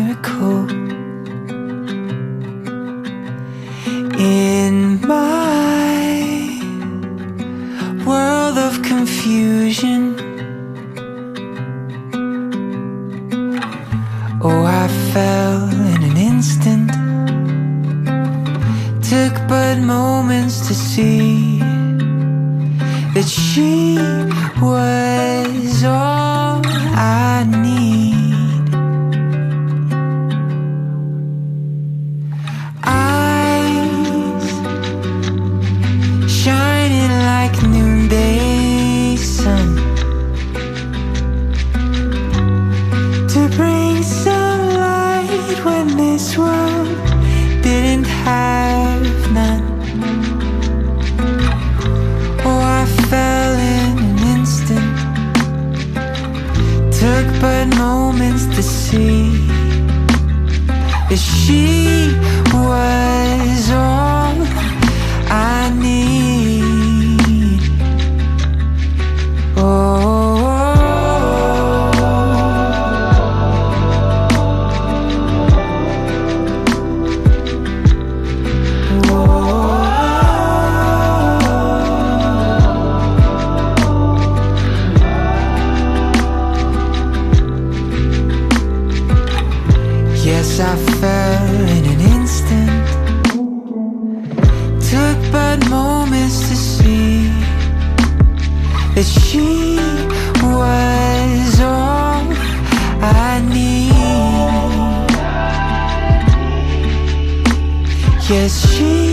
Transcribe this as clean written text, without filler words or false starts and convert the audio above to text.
miracle. In my world of confusion, oh, I fell in an instant. Took but moments to see that she was all I need. Eyes shining like noonday sun to bring some light when this world didn't have none. Oh, I fell in an instant. Took but moments to see that she was all I need. Oh. Yes, I fell in an instant. Took but moments to see that she was all I need. Yes, she